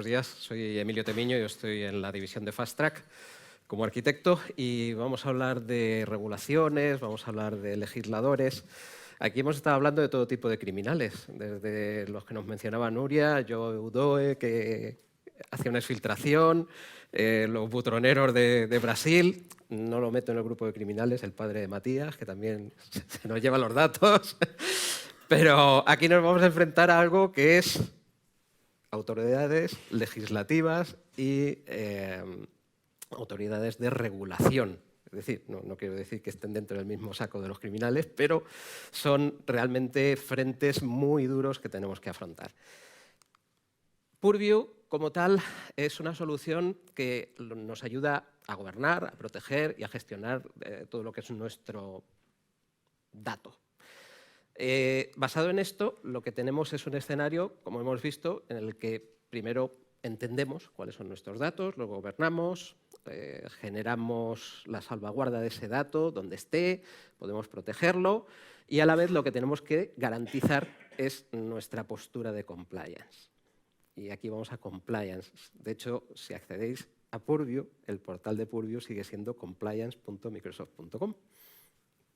buenos días. Soy Emilio Temiño, yo estoy en la división de Fast Track como arquitecto y vamos a hablar de regulaciones, vamos a hablar de legisladores. Aquí hemos estado hablando de todo tipo de criminales, desde los que nos mencionaba Nuria, Joe Udoe, que hacía una exfiltración, los butroneros de Brasil, no lo meto en el grupo de criminales, el padre de Matías, que también se nos lleva los datos. Pero aquí nos vamos a enfrentar a algo que es autoridades legislativas y autoridades de regulación. Es decir, no quiero decir que estén dentro del mismo saco de los criminales, pero son realmente frentes muy duros que tenemos que afrontar. Purview, como tal, es una solución que nos ayuda a gobernar, a proteger y a gestionar todo lo que es nuestro dato. Basado en esto, lo que tenemos es un escenario, como hemos visto, en el que primero entendemos cuáles son nuestros datos, los gobernamos, generamos la salvaguarda de ese dato donde esté, podemos protegerlo y a la vez lo que tenemos que garantizar es nuestra postura de compliance. Y aquí vamos a compliance. De hecho, si accedéis a Purview, el portal de Purview sigue siendo compliance.microsoft.com.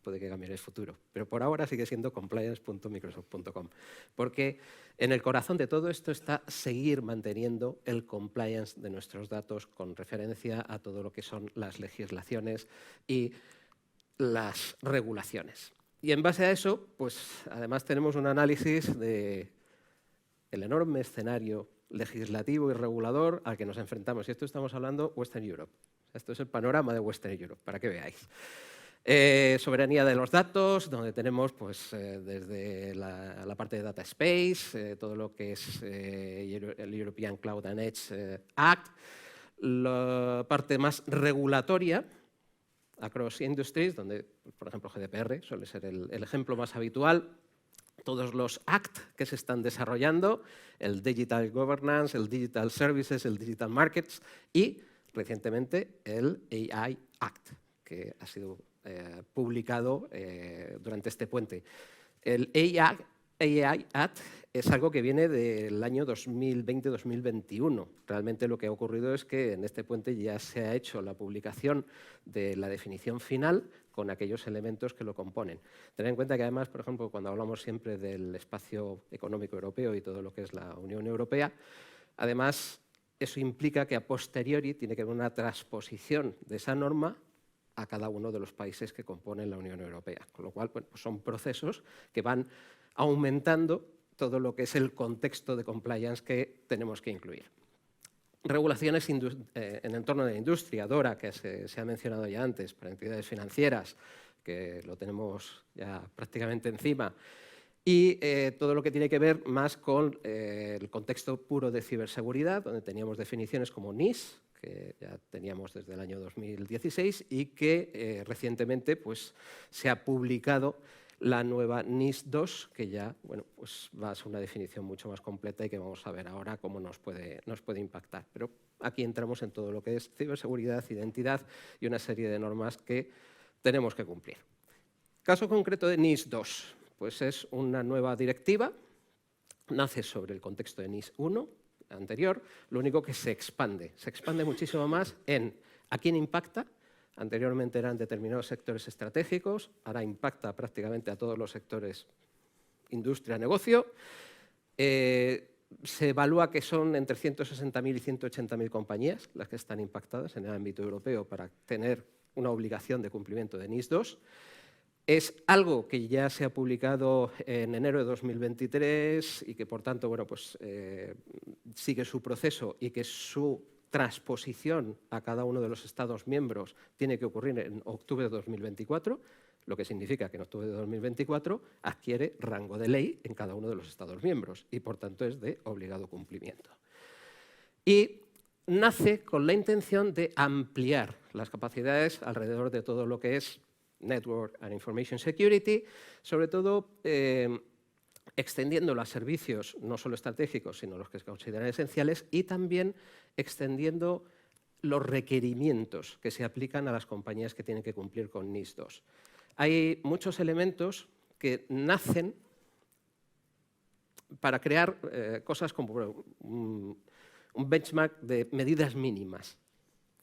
Puede que cambie en el futuro, pero por ahora sigue siendo compliance.microsoft.com, porque en el corazón de todo esto está seguir manteniendo el compliance de nuestros datos con referencia a todo lo que son las legislaciones y las regulaciones. Y en base a eso, pues además tenemos un análisis del enorme escenario legislativo y regulador al que nos enfrentamos. Y esto estamos hablando Western Europe. Esto es el panorama de Western Europe, para que veáis. Soberanía de los datos, donde tenemos pues, desde la parte de Data Space, todo lo que es el European Cloud and Edge Act, la parte más regulatoria, across industries, donde, por ejemplo, GDPR suele ser el ejemplo más habitual, todos los ACT que se están desarrollando, el Digital Governance, el Digital Services, el Digital Markets y, recientemente, el AI Act, que ha sido publicado durante este puente. El AI Act es algo que viene del año 2020-2021. Realmente lo que ha ocurrido es que en este puente ya se ha hecho la publicación de la definición final con aquellos elementos que lo componen. Tened en cuenta que además, por ejemplo, cuando hablamos siempre del espacio económico europeo y todo lo que es la Unión Europea, además eso implica que a posteriori tiene que haber una transposición de esa norma a cada uno de los países que componen la Unión Europea. Con lo cual, bueno, pues son procesos que van aumentando todo lo que es el contexto de compliance que tenemos que incluir. Regulaciones en entorno de la industria, DORA, que se ha mencionado ya antes, para entidades financieras, que lo tenemos ya prácticamente encima, y todo lo que tiene que ver más con el contexto puro de ciberseguridad, donde teníamos definiciones como NIS, que ya teníamos desde el año 2016 y que recientemente pues, se ha publicado la nueva NIS 2, que ya bueno, pues va a ser una definición mucho más completa y que vamos a ver ahora cómo nos puede impactar. Pero aquí entramos en todo lo que es ciberseguridad, identidad y una serie de normas que tenemos que cumplir. Caso concreto de NIS 2, pues es una nueva directiva, nace sobre el contexto de NIS 1, anterior, lo único que se expande muchísimo más en a quién impacta. Anteriormente eran determinados sectores estratégicos, ahora impacta prácticamente a todos los sectores industria, negocio. Se evalúa que son entre 160.000 y 180.000 compañías las que están impactadas en el ámbito europeo para tener una obligación de cumplimiento de NIS 2. Es algo que ya se ha publicado en enero de 2023 y que, por tanto, bueno, pues, sigue su proceso y que su transposición a cada uno de los Estados miembros tiene que ocurrir en octubre de 2024, lo que significa que en octubre de 2024 adquiere rango de ley en cada uno de los Estados miembros y, por tanto, es de obligado cumplimiento. Y nace con la intención de ampliar las capacidades alrededor de todo lo que es Network and Information Security, sobre todo extendiéndolo a servicios no solo estratégicos, sino los que se consideran esenciales, y también extendiendo los requerimientos que se aplican a las compañías que tienen que cumplir con NIS 2. Hay muchos elementos que nacen para crear cosas como un benchmark de medidas mínimas.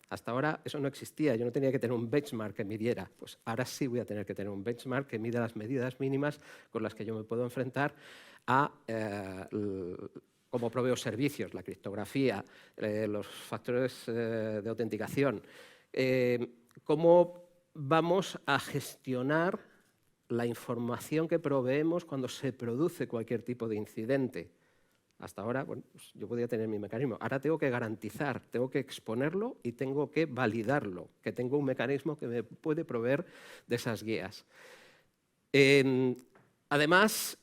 Hasta ahora eso no existía, yo no tenía que tener un benchmark que midiera, pues ahora sí voy a tener que tener un benchmark que mida las medidas mínimas con las que yo me puedo enfrentar a cómo proveo servicios, la criptografía, los factores de autenticación, cómo vamos a gestionar la información que proveemos cuando se produce cualquier tipo de incidente. Hasta ahora, bueno, pues yo podía tener mi mecanismo. Ahora tengo que garantizar, tengo que exponerlo y tengo que validarlo, que tengo un mecanismo que me puede proveer de esas guías. Además,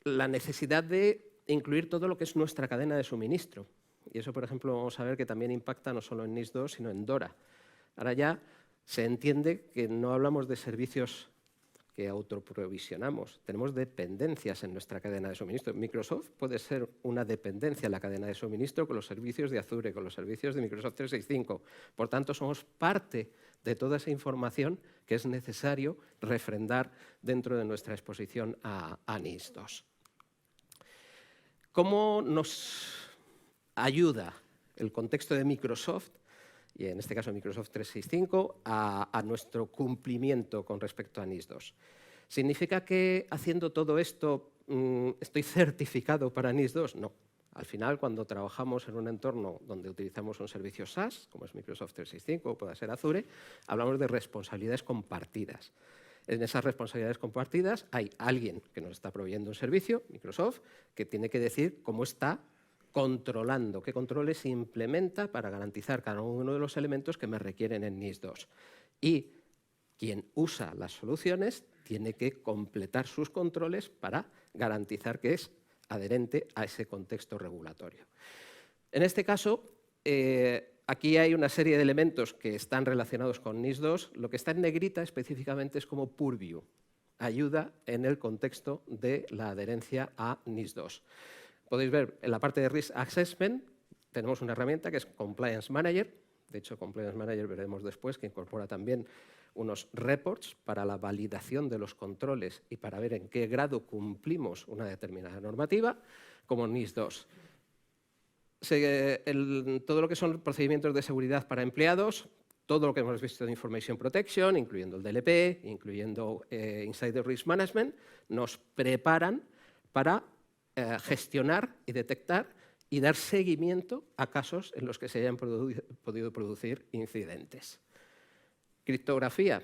la necesidad de incluir todo lo que es nuestra cadena de suministro. Y eso, por ejemplo, vamos a ver que también impacta no solo en NIS2, sino en DORA. Ahora ya se entiende que no hablamos de servicios que autoprovisionamos. Tenemos dependencias en nuestra cadena de suministro. Microsoft puede ser una dependencia en la cadena de suministro con los servicios de Azure, con los servicios de Microsoft 365. Por tanto, somos parte de toda esa información que es necesario refrendar dentro de nuestra exposición a NIS2. ¿Cómo nos ayuda el contexto de Microsoft, y en este caso Microsoft 365, a nuestro cumplimiento con respecto a NIS2? ¿Significa que haciendo todo esto estoy certificado para NIS2? No. Al final, cuando trabajamos en un entorno donde utilizamos un servicio SaaS, como es Microsoft 365 o pueda ser Azure, hablamos de responsabilidades compartidas. En esas responsabilidades compartidas hay alguien que nos está proveyendo un servicio, Microsoft, que tiene que decir cómo está controlando, qué controles implementa para garantizar cada uno de los elementos que me requieren en NIS2. Y quien usa las soluciones tiene que completar sus controles para garantizar que es adherente a ese contexto regulatorio. En este caso, aquí hay una serie de elementos que están relacionados con NIS2. Lo que está en negrita específicamente es como Purview, ayuda en el contexto de la adherencia a NIS2. Podéis ver en la parte de Risk Assessment tenemos una herramienta que es Compliance Manager. De hecho, Compliance Manager veremos después que incorpora también unos reports para la validación de los controles y para ver en qué grado cumplimos una determinada normativa, como NIS2. Todo lo que son procedimientos de seguridad para empleados, todo lo que hemos visto de Information Protection, incluyendo el DLP, incluyendo Insider Risk Management, nos preparan para gestionar y detectar y dar seguimiento a casos en los que se hayan podido producir incidentes. Criptografía.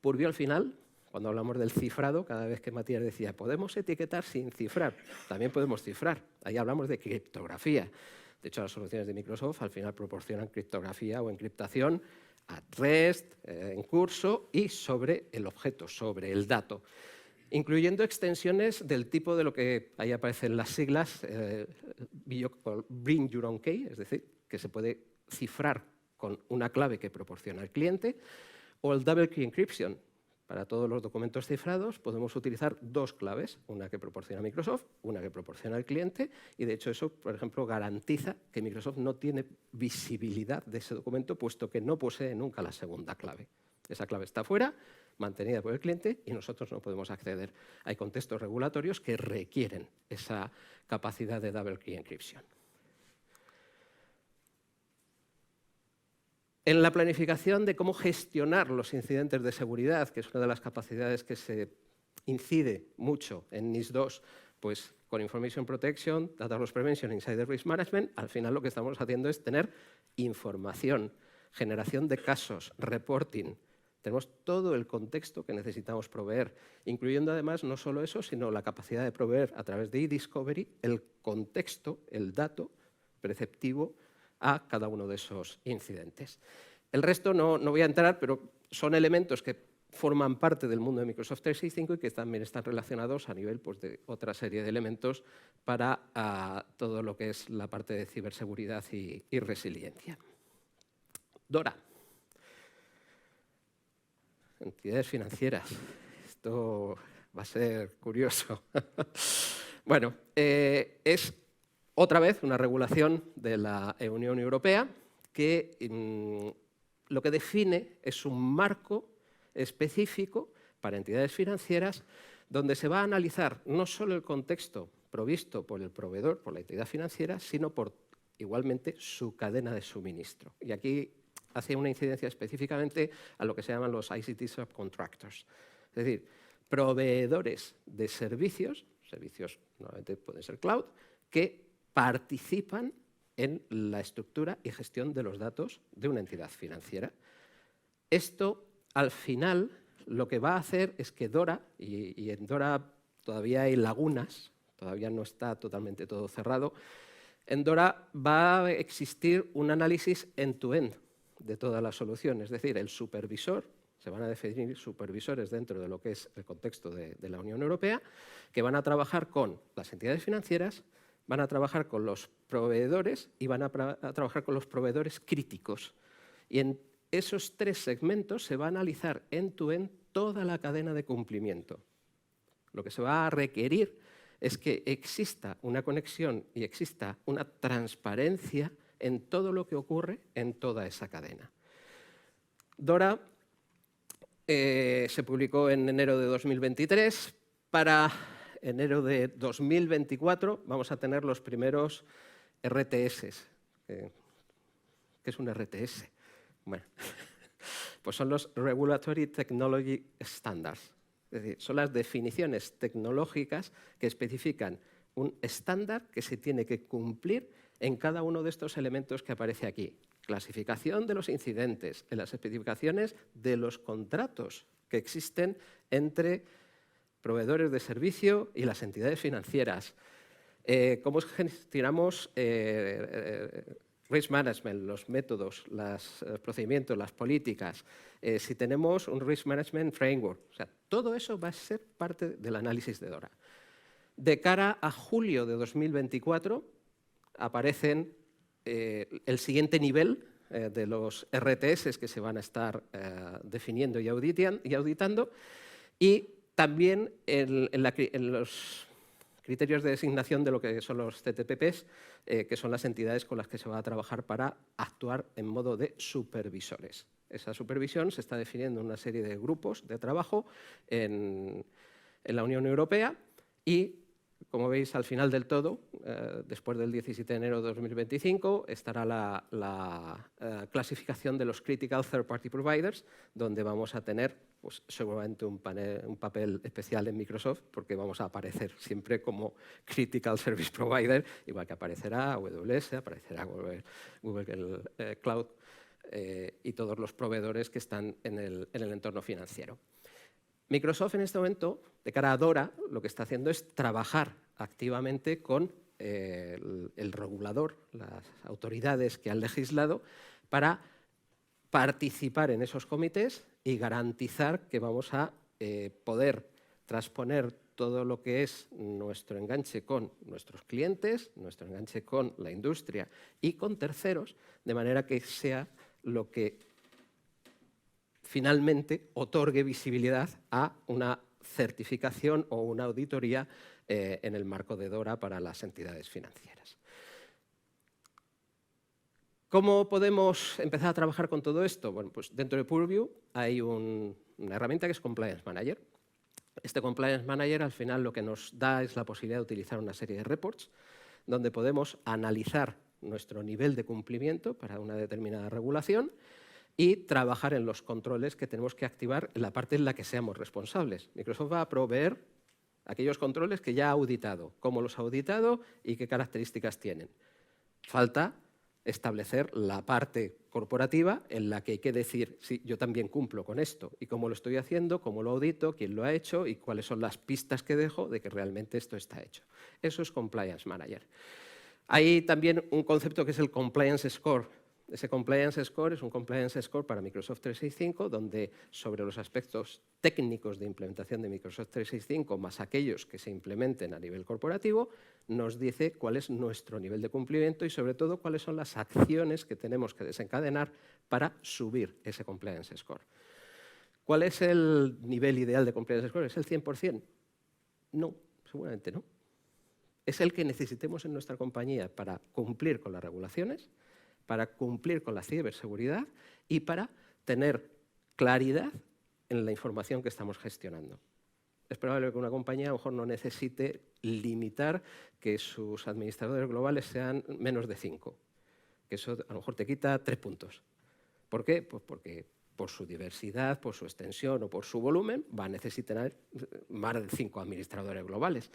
Purview al final, cuando hablamos del cifrado, cada vez que Matías decía, podemos etiquetar sin cifrar, también podemos cifrar. Ahí hablamos de criptografía. De hecho, las soluciones de Microsoft al final proporcionan criptografía o encriptación at rest, en curso y sobre el objeto, sobre el dato, incluyendo extensiones del tipo de lo que ahí aparecen las siglas, Bring Your Own Key, es decir, que se puede cifrar con una clave que proporciona el cliente, o el Double Key Encryption. Para todos los documentos cifrados podemos utilizar dos claves, una que proporciona Microsoft, una que proporciona el cliente, y de hecho eso, por ejemplo, garantiza que Microsoft no tiene visibilidad de ese documento, puesto que no posee nunca la segunda clave. Esa clave está fuera, mantenida por el cliente, y nosotros no podemos acceder. Hay contextos regulatorios que requieren esa capacidad de Double Key Encryption. En la planificación de cómo gestionar los incidentes de seguridad, que es una de las capacidades que se incide mucho en NIS2, pues con Information Protection, Data Loss Prevention, Insider Risk Management, al final lo que estamos haciendo es tener información, generación de casos, reporting. Tenemos todo el contexto que necesitamos proveer, incluyendo además no solo eso, sino la capacidad de proveer a través de eDiscovery el contexto, el dato preceptivo a cada uno de esos incidentes. El resto no voy a entrar, pero son elementos que forman parte del mundo de Microsoft 365 y que también están relacionados a nivel pues, de otra serie de elementos para todo lo que es la parte de ciberseguridad y resiliencia. DORA. Entidades financieras. Esto va a ser curioso. Bueno, es otra vez una regulación de la Unión Europea que lo que define es un marco específico para entidades financieras donde se va a analizar no solo el contexto provisto por el proveedor, por la entidad financiera, sino por igualmente su cadena de suministro. Y aquí hace una incidencia específicamente a lo que se llaman los ICT subcontractors, es decir, proveedores de servicios normalmente pueden ser cloud, que participan en la estructura y gestión de los datos de una entidad financiera. Esto, al final, lo que va a hacer es que Dora, y en Dora todavía hay lagunas, todavía no está totalmente todo cerrado, en Dora va a existir un análisis end-to-end de toda la solución, es decir, el supervisor, se van a definir supervisores dentro de lo que es el contexto de la Unión Europea, que van a trabajar con las entidades financieras, van a trabajar con los proveedores y van a trabajar con los proveedores críticos. Y en esos tres segmentos se va a analizar end-to-end toda la cadena de cumplimiento. Lo que se va a requerir es que exista una conexión y exista una transparencia en todo lo que ocurre en toda esa cadena. Dora se publicó en enero de 2023. Para enero de 2024 vamos a tener los primeros RTS. ¿Qué es un RTS? Bueno, pues son los Regulatory Technology Standards. Es decir, son las definiciones tecnológicas que especifican un estándar que se tiene que cumplir en cada uno de estos elementos que aparece aquí. Clasificación de los incidentes, en las especificaciones de los contratos que existen entre proveedores de servicio y las entidades financieras. Cómo gestionamos risk management, los métodos, los procedimientos, las políticas, si tenemos un risk management framework. O sea, todo eso va a ser parte del análisis de Dora. De cara a julio de 2024 aparecen el siguiente nivel de los RTS que se van a estar definiendo y auditando, y también en los criterios de designación de lo que son los CTPPs, que son las entidades con las que se va a trabajar para actuar en modo de supervisores. Esa supervisión se está definiendo en una serie de grupos de trabajo en la Unión Europea y, como veis, al final del todo, después del 17 de enero de 2025, estará la clasificación de los Critical Third Party Providers, donde vamos a tener pues, seguramente un papel especial en Microsoft, porque vamos a aparecer siempre como Critical Service Provider, igual que aparecerá AWS, aparecerá Google Cloud y todos los proveedores que están en el entorno financiero. Microsoft en este momento, de cara a Dora, lo que está haciendo es trabajar activamente con el regulador, las autoridades que han legislado, para participar en esos comités y garantizar que vamos a poder transponer todo lo que es nuestro enganche con nuestros clientes, nuestro enganche con la industria y con terceros, de manera que sea lo que finalmente otorgue visibilidad a una certificación o una auditoría en el marco de Dora para las entidades financieras. ¿Cómo podemos empezar a trabajar con todo esto? Bueno, pues dentro de Purview hay una herramienta que es Compliance Manager. Este Compliance Manager al final lo que nos da es la posibilidad de utilizar una serie de reports donde podemos analizar nuestro nivel de cumplimiento para una determinada regulación y trabajar en los controles que tenemos que activar en la parte en la que seamos responsables. Microsoft va a proveer aquellos controles que ya ha auditado, cómo los ha auditado y qué características tienen. Falta establecer la parte corporativa en la que hay que decir, sí, yo también cumplo con esto, y cómo lo estoy haciendo, cómo lo audito, quién lo ha hecho y cuáles son las pistas que dejo de que realmente esto está hecho. Eso es Compliance Manager. Hay también un concepto que es el Compliance Score. Ese Compliance Score es un Compliance Score para Microsoft 365, donde sobre los aspectos técnicos de implementación de Microsoft 365, más aquellos que se implementen a nivel corporativo, nos dice cuál es nuestro nivel de cumplimiento y, sobre todo, cuáles son las acciones que tenemos que desencadenar para subir ese Compliance Score. ¿Cuál es el nivel ideal de Compliance Score? ¿Es el 100%? No, seguramente no. Es el que necesitemos en nuestra compañía para cumplir con las regulaciones, para cumplir con la ciberseguridad y para tener claridad en la información que estamos gestionando. Es probable que una compañía a lo mejor no necesite limitar que sus administradores globales sean menos de 5. que eso a lo mejor te quita 3 puntos. ¿Por qué? Pues porque por su diversidad, por su extensión o por su volumen, va a necesitar más de 5 administradores globales.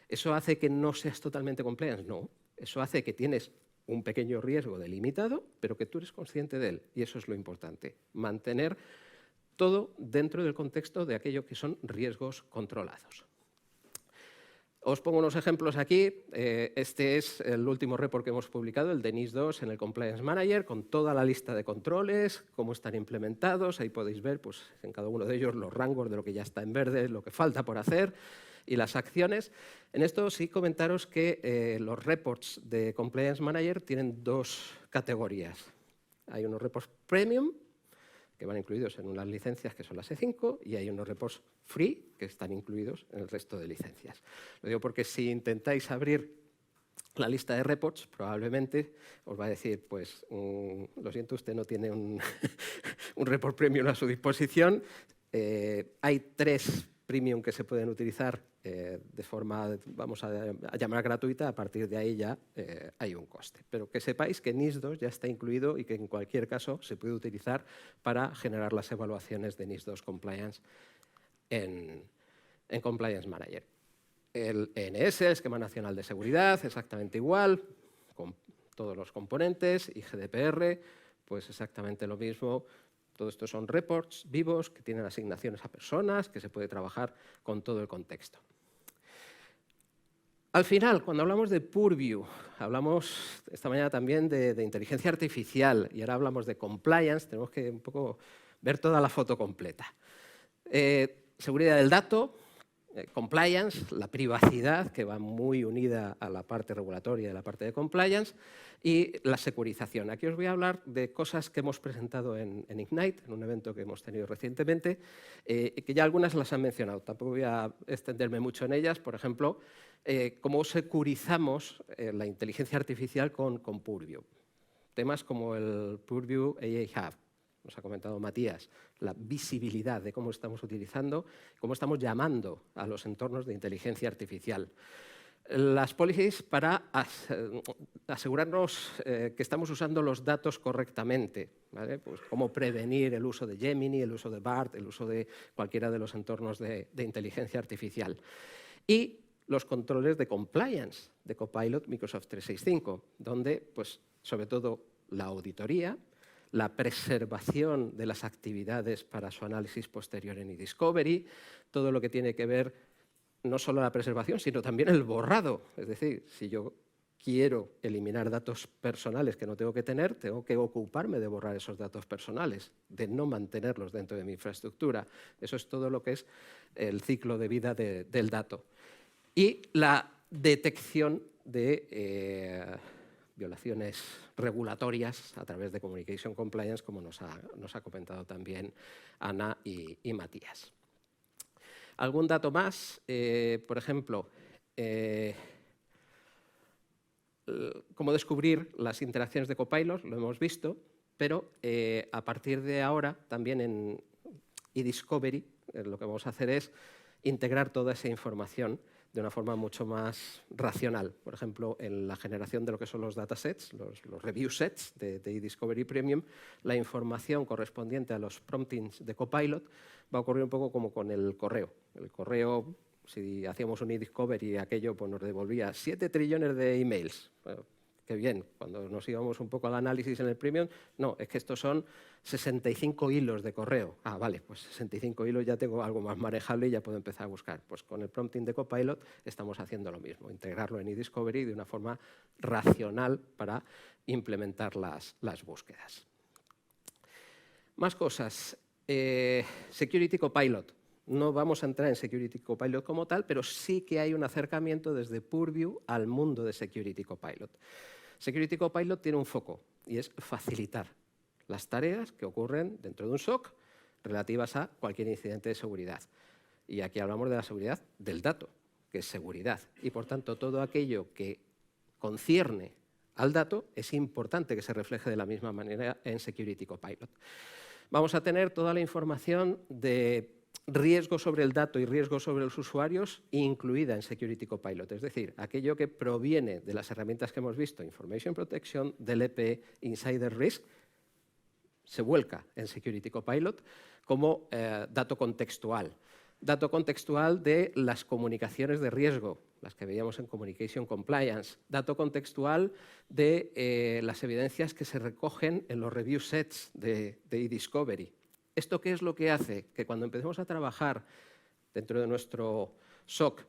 ¿Eso hace que no seas totalmente compliance? No. Eso hace que tienes un pequeño riesgo delimitado, pero que tú eres consciente de él. Y eso es lo importante, mantener todo dentro del contexto de aquello que son riesgos controlados. Os pongo unos ejemplos aquí. Este es el último report que hemos publicado, el de NIS2 en el Compliance Manager, con toda la lista de controles, cómo están implementados. Ahí podéis ver pues, en cada uno de ellos los rangos de lo que ya está en verde, lo que falta por hacer y las acciones. En esto sí comentaros que los reports de Compliance Manager tienen 2 categorías. Hay unos reports premium, que van incluidos en unas licencias que son las E5, y hay unos reports free que están incluidos en el resto de licencias. Lo digo porque si intentáis abrir la lista de reports, probablemente os va a decir, pues, lo siento, usted no tiene un report premium a su disposición. Hay 3 premium que se pueden utilizar de forma, vamos a llamar gratuita, a partir de ahí ya hay un coste. Pero que sepáis que NIS2 ya está incluido y que en cualquier caso se puede utilizar para generar las evaluaciones de NIS2 Compliance en Compliance Manager. El ENS, el Esquema Nacional de Seguridad, exactamente igual, con todos los componentes, y GDPR, pues exactamente lo mismo. Todo esto son reports vivos que tienen asignaciones a personas, que se puede trabajar con todo el contexto. Al final, cuando hablamos de Purview, hablamos esta mañana también de inteligencia artificial y ahora hablamos de compliance, tenemos que un poco ver toda la foto completa. Seguridad del dato, compliance, la privacidad, que va muy unida a la parte regulatoria y a la parte de compliance, y la securización. Aquí os voy a hablar de cosas que hemos presentado en Ignite, en un evento que hemos tenido recientemente, que ya algunas las han mencionado. Tampoco voy a extenderme mucho en ellas. Por ejemplo, cómo securizamos la inteligencia artificial con Purview. Temas como el Purview AI Hub. Nos ha comentado Matías, la visibilidad de cómo estamos utilizando, cómo estamos llamando a los entornos de inteligencia artificial. Las policies para asegurarnos que estamos usando los datos correctamente, ¿vale? Pues cómo prevenir el uso de Gemini, el uso de BART, el uso de cualquiera de los entornos de inteligencia artificial. Y los controles de compliance de Copilot Microsoft 365, donde, pues, sobre todo, la auditoría, la preservación de las actividades para su análisis posterior en eDiscovery, todo lo que tiene que ver no solo la preservación, sino también el borrado. Es decir, si yo quiero eliminar datos personales que no tengo que tener, tengo que ocuparme de borrar esos datos personales, de no mantenerlos dentro de mi infraestructura. Eso es todo lo que es el ciclo de vida del dato. Y la detección de violaciones regulatorias a través de Communication Compliance, como nos ha comentado también Ana y Matías. ¿Algún dato más? Por ejemplo, cómo descubrir las interacciones de Copilot, lo hemos visto, pero a partir de ahora también en eDiscovery lo que vamos a hacer es integrar toda esa información de una forma mucho más racional. Por ejemplo, en la generación de lo que son los datasets, los review sets de eDiscovery Premium, la información correspondiente a los promptings de Copilot va a ocurrir un poco como con el correo. El correo, si hacíamos un eDiscovery, aquello pues, nos devolvía 7 trillones de emails. Bueno, qué bien, cuando nos íbamos un poco al análisis en el Premium, no, es que estos son 65 hilos de correo. Ah, vale, pues 65 hilos ya tengo algo más manejable y ya puedo empezar a buscar. Pues con el prompting de Copilot estamos haciendo lo mismo, integrarlo en eDiscovery de una forma racional para implementar las búsquedas. Más cosas. Security Copilot. No vamos a entrar en Security Copilot como tal, pero sí que hay un acercamiento desde Purview al mundo de Security Copilot. Security Copilot tiene un foco y es facilitar las tareas que ocurren dentro de un SOC relativas a cualquier incidente de seguridad. Y aquí hablamos de la seguridad del dato, que es seguridad. Y, por tanto, todo aquello que concierne al dato es importante que se refleje de la misma manera en Security Copilot. Vamos a tener toda la información de riesgo sobre el dato y riesgo sobre los usuarios incluida en Security Copilot, es decir, aquello que proviene de las herramientas que hemos visto, Information Protection, DLP, Insider Risk, se vuelca en Security Copilot como dato contextual. Dato contextual de las comunicaciones de riesgo, las que veíamos en Communication Compliance. Dato contextual de las evidencias que se recogen en los review sets de eDiscovery. ¿Esto qué es lo que hace? Que cuando empecemos a trabajar dentro de nuestro SOC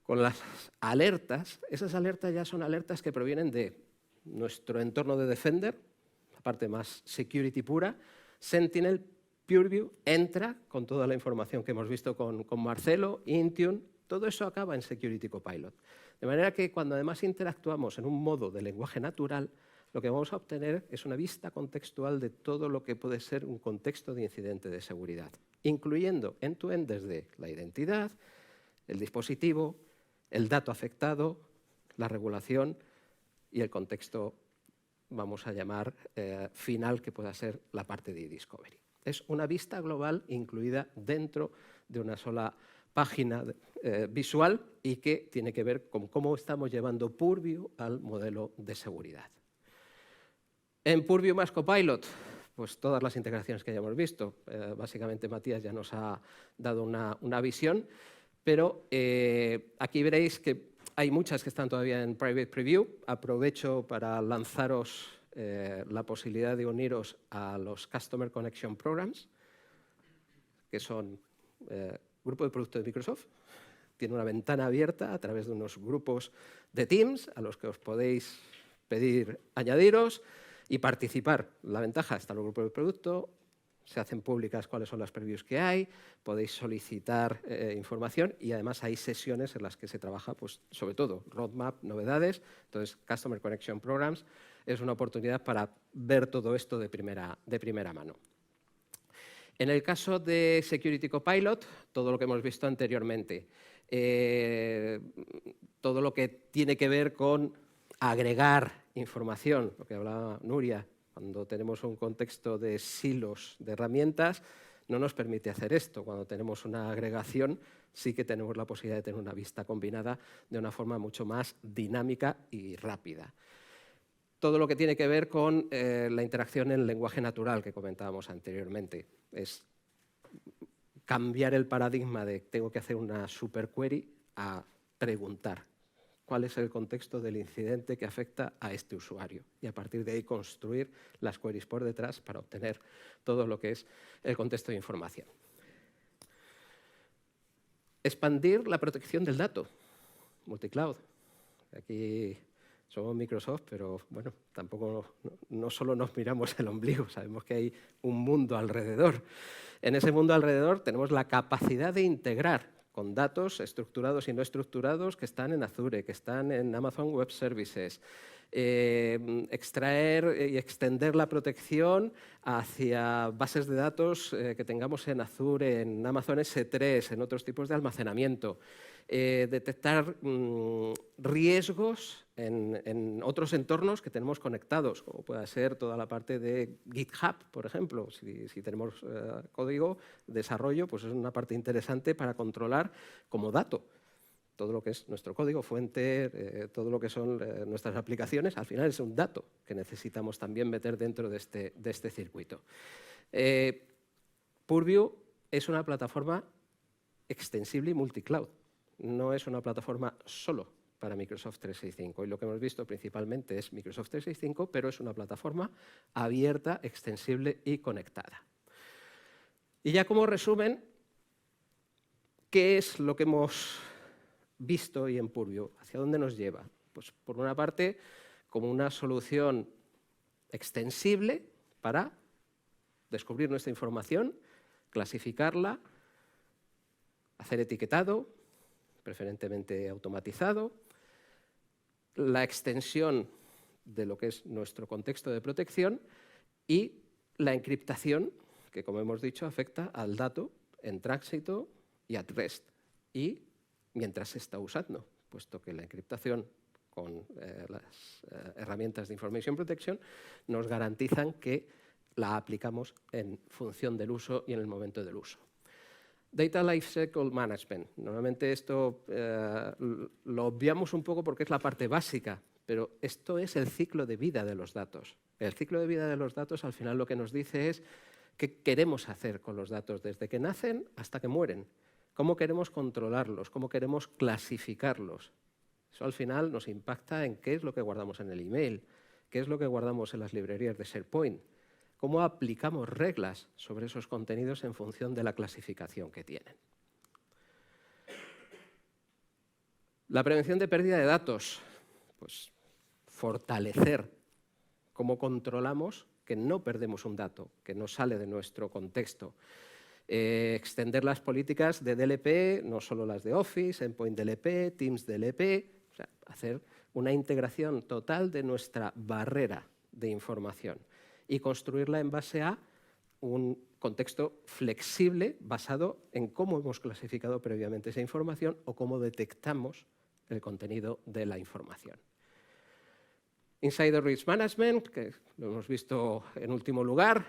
con las alertas, esas alertas ya son alertas que provienen de nuestro entorno de Defender, la parte más security pura. Sentinel, Purview entra con toda la información que hemos visto con Marcelo, Intune, todo eso acaba en Security Copilot. De manera que cuando además interactuamos en un modo de lenguaje natural, lo que vamos a obtener es una vista contextual de todo lo que puede ser un contexto de incidente de seguridad, incluyendo end-to-end desde la identidad, el dispositivo, el dato afectado, la regulación y el contexto, vamos a llamar, final, que pueda ser la parte de eDiscovery. Es una vista global incluida dentro de una sola página visual y que tiene que ver con cómo estamos llevando Purview al modelo de seguridad. En Purview más Copilot, pues todas las integraciones que hayamos visto. Básicamente Matías ya nos ha dado una visión, pero aquí veréis que hay muchas que están todavía en Private Preview. Aprovecho para lanzaros la posibilidad de uniros a los Customer Connection Programs, que son grupo de producto de Microsoft. Tiene una ventana abierta a través de unos grupos de Teams a los que os podéis pedir añadiros y participar. La ventaja está en los grupos de producto, se hacen públicas cuáles son las previews que hay, podéis solicitar información y además hay sesiones en las que se trabaja, pues, sobre todo, roadmap, novedades. Entonces, Customer Connection Programs es una oportunidad para ver todo esto de primera mano. En el caso de Security Copilot, todo lo que hemos visto anteriormente, todo lo que tiene que ver con agregar información, lo que hablaba Nuria, cuando tenemos un contexto de silos de herramientas, no nos permite hacer esto. Cuando tenemos una agregación, sí que tenemos la posibilidad de tener una vista combinada de una forma mucho más dinámica y rápida. Todo lo que tiene que ver con la interacción en lenguaje natural que comentábamos anteriormente. Es cambiar el paradigma de tengo que hacer una superquery a preguntar cuál es el contexto del incidente que afecta a este usuario y a partir de ahí construir las queries por detrás para obtener todo lo que es el contexto de información. Expandir la protección del dato, multicloud. Aquí somos Microsoft, pero bueno, tampoco no solo nos miramos el ombligo, sabemos que hay un mundo alrededor. En ese mundo alrededor tenemos la capacidad de integrar con datos estructurados y no estructurados que están en Azure, que están en Amazon Web Services, extraer y extender la protección hacia bases de datos que tengamos en Azure, en Amazon S3, en otros tipos de almacenamiento. Detectar riesgos en otros entornos que tenemos conectados, como pueda ser toda la parte de GitHub, por ejemplo. Si tenemos código, desarrollo, pues es una parte interesante para controlar como dato todo lo que es nuestro código fuente, todo lo que son nuestras aplicaciones. Al final es un dato que necesitamos también meter dentro de este circuito. Purview es una plataforma extensible y multicloud. No es una plataforma solo para Microsoft 365. Y lo que hemos visto principalmente es Microsoft 365, pero es una plataforma abierta, extensible y conectada. Y ya como resumen, ¿qué es lo que hemos visto y en Purview? ¿Hacia dónde nos lleva? Pues por una parte, como una solución extensible para descubrir nuestra información, clasificarla, hacer etiquetado, preferentemente automatizado, la extensión de lo que es nuestro contexto de protección y la encriptación, que como hemos dicho afecta al dato en tránsito y at rest, y mientras se está usando, puesto que la encriptación con las herramientas de Information Protection nos garantizan que la aplicamos en función del uso y en el momento del uso. Data Lifecycle Management. Normalmente esto lo obviamos un poco porque es la parte básica, pero esto es el ciclo de vida de los datos. El ciclo de vida de los datos al final lo que nos dice es qué queremos hacer con los datos desde que nacen hasta que mueren, cómo queremos controlarlos, cómo queremos clasificarlos. Eso al final nos impacta en qué es lo que guardamos en el email, qué es lo que guardamos en las librerías de SharePoint, cómo aplicamos reglas sobre esos contenidos en función de la clasificación que tienen. La prevención de pérdida de datos, pues fortalecer cómo controlamos que no perdemos un dato, que no sale de nuestro contexto. Extender las políticas de DLP, no solo las de Office, Endpoint DLP, Teams DLP, o sea, hacer una integración total de nuestra barrera de información y construirla en base a un contexto flexible basado en cómo hemos clasificado previamente esa información o cómo detectamos el contenido de la información. Insider Risk Management, que lo hemos visto en último lugar,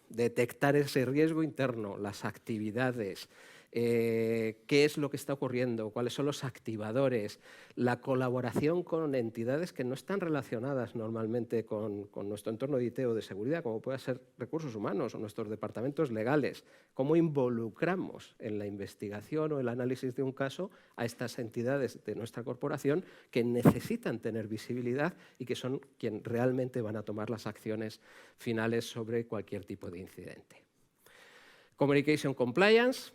detectar ese riesgo interno, las actividades, qué es lo que está ocurriendo, cuáles son los activadores, la colaboración con entidades que no están relacionadas normalmente con nuestro entorno de IT o de seguridad, como puede ser recursos humanos o nuestros departamentos legales, cómo involucramos en la investigación o el análisis de un caso a estas entidades de nuestra corporación que necesitan tener visibilidad y que son quienes realmente van a tomar las acciones finales sobre cualquier tipo de incidente. Communication Compliance,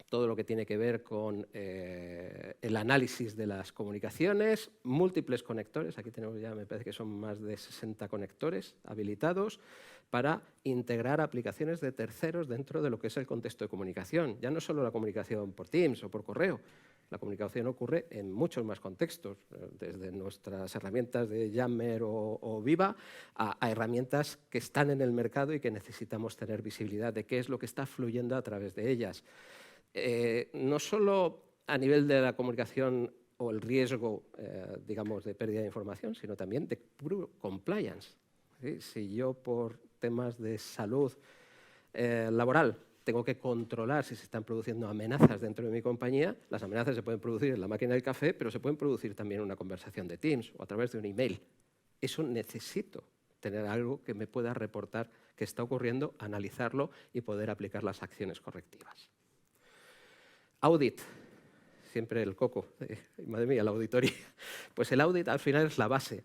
todo lo que tiene que ver con el análisis de las comunicaciones, múltiples conectores, aquí tenemos ya, me parece que son más de 60 conectores habilitados para integrar aplicaciones de terceros dentro de lo que es el contexto de comunicación. Ya no solo la comunicación por Teams o por correo, la comunicación ocurre en muchos más contextos, desde nuestras herramientas de Yammer o Viva a herramientas que están en el mercado y que necesitamos tener visibilidad de qué es lo que está fluyendo a través de ellas. No solo a nivel de la comunicación o el riesgo, digamos, de pérdida de información, sino también de puro compliance. ¿Sí? Si yo por temas de salud laboral tengo que controlar si se están produciendo amenazas dentro de mi compañía, las amenazas se pueden producir en la máquina del café, pero se pueden producir también en una conversación de Teams o a través de un email. Eso necesito tener algo que me pueda reportar qué está ocurriendo, analizarlo y poder aplicar las acciones correctivas. Audit, siempre el coco, madre mía, la auditoría. Pues el audit al final es la base.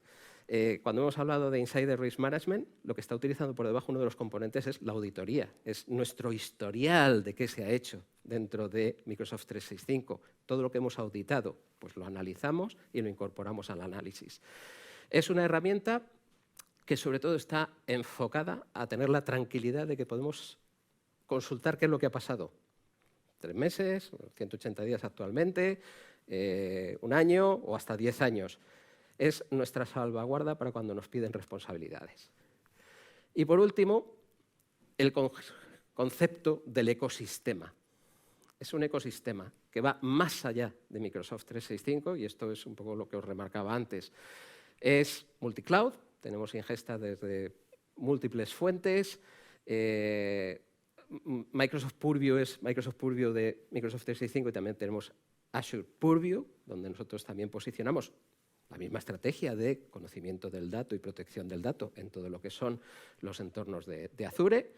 Cuando hemos hablado de Insider Risk Management, lo que está utilizando por debajo uno de los componentes es la auditoría, es nuestro historial de qué se ha hecho dentro de Microsoft 365. Todo lo que hemos auditado, pues lo analizamos y lo incorporamos al análisis. Es una herramienta que sobre todo está enfocada a tener la tranquilidad de que podemos consultar qué es lo que ha pasado. 3 meses, 180 días actualmente, un año o hasta 10 años. Es nuestra salvaguarda para cuando nos piden responsabilidades. Y por último, el concepto del ecosistema. Es un ecosistema que va más allá de Microsoft 365, y esto es un poco lo que os remarcaba antes. Es multicloud, tenemos ingesta desde múltiples fuentes. Microsoft Purview es Microsoft Purview de Microsoft 365 y también tenemos Azure Purview, donde nosotros también posicionamos la misma estrategia de conocimiento del dato y protección del dato en todo lo que son los entornos de Azure.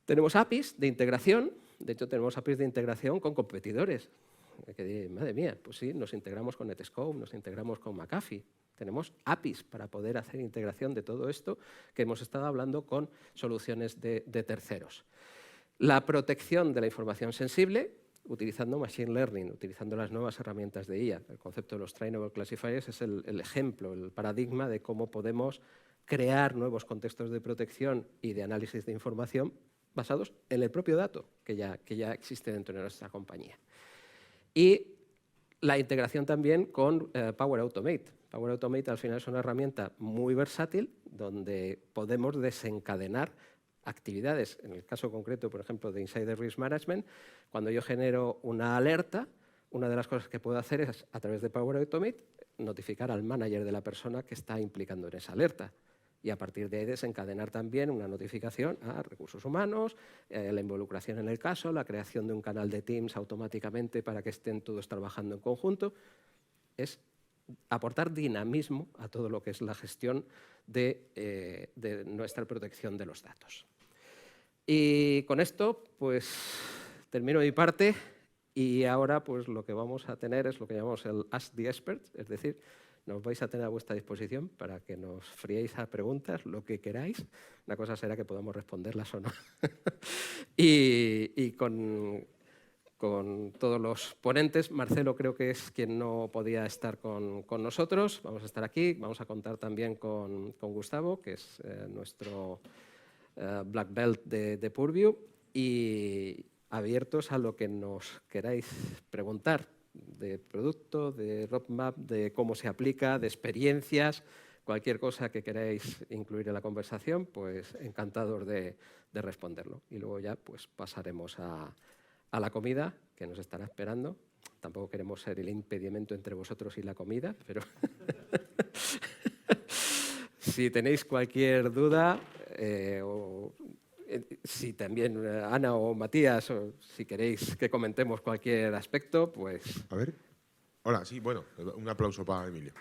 Tenemos APIs de integración, de hecho tenemos APIs de integración con competidores. Madre mía, pues sí, nos integramos con Netscope, nos integramos con McAfee. Tenemos APIs para poder hacer integración de todo esto que hemos estado hablando con soluciones de terceros. La protección de la información sensible, utilizando Machine Learning, utilizando las nuevas herramientas de IA. El concepto de los Trainable Classifiers es el ejemplo, el paradigma de cómo podemos crear nuevos contextos de protección y de análisis de información basados en el propio dato que ya existe dentro de nuestra compañía. Y la integración también con Power Automate. Power Automate al final es una herramienta muy versátil donde podemos desencadenar actividades. En el caso concreto, por ejemplo, de Insider Risk Management, cuando yo genero una alerta, una de las cosas que puedo hacer es, a través de Power Automate, notificar al manager de la persona que está implicando en esa alerta. y a partir de ahí desencadenar también una notificación a recursos humanos, la involucración en el caso, la creación de un canal de Teams automáticamente para que estén todos trabajando en conjunto. Es aportar dinamismo a todo lo que es la gestión de nuestra protección de los datos. Y con esto, pues, termino mi parte y ahora pues, lo que vamos a tener es lo que llamamos el Ask the Expert, es decir, nos vais a tener a vuestra disposición para que nos friéis a preguntas, lo que queráis. Una cosa será que podamos responderlas o no. y con todos los ponentes. Marcelo creo que es quien no podía estar con nosotros. Vamos a estar aquí. Vamos a contar también con Gustavo, que es nuestro Black Belt de Purview. Y abiertos a lo que nos queráis preguntar de producto, de roadmap, de cómo se aplica, de experiencias, cualquier cosa que queráis incluir en la conversación, pues encantados de responderlo. Y luego ya pues pasaremos a la comida, que nos estará esperando. Tampoco queremos ser el impedimento entre vosotros y la comida, pero si tenéis cualquier duda, si también Ana o Matías, o si queréis que comentemos cualquier aspecto, pues... A ver. Hola, sí, bueno, un aplauso para Emilio.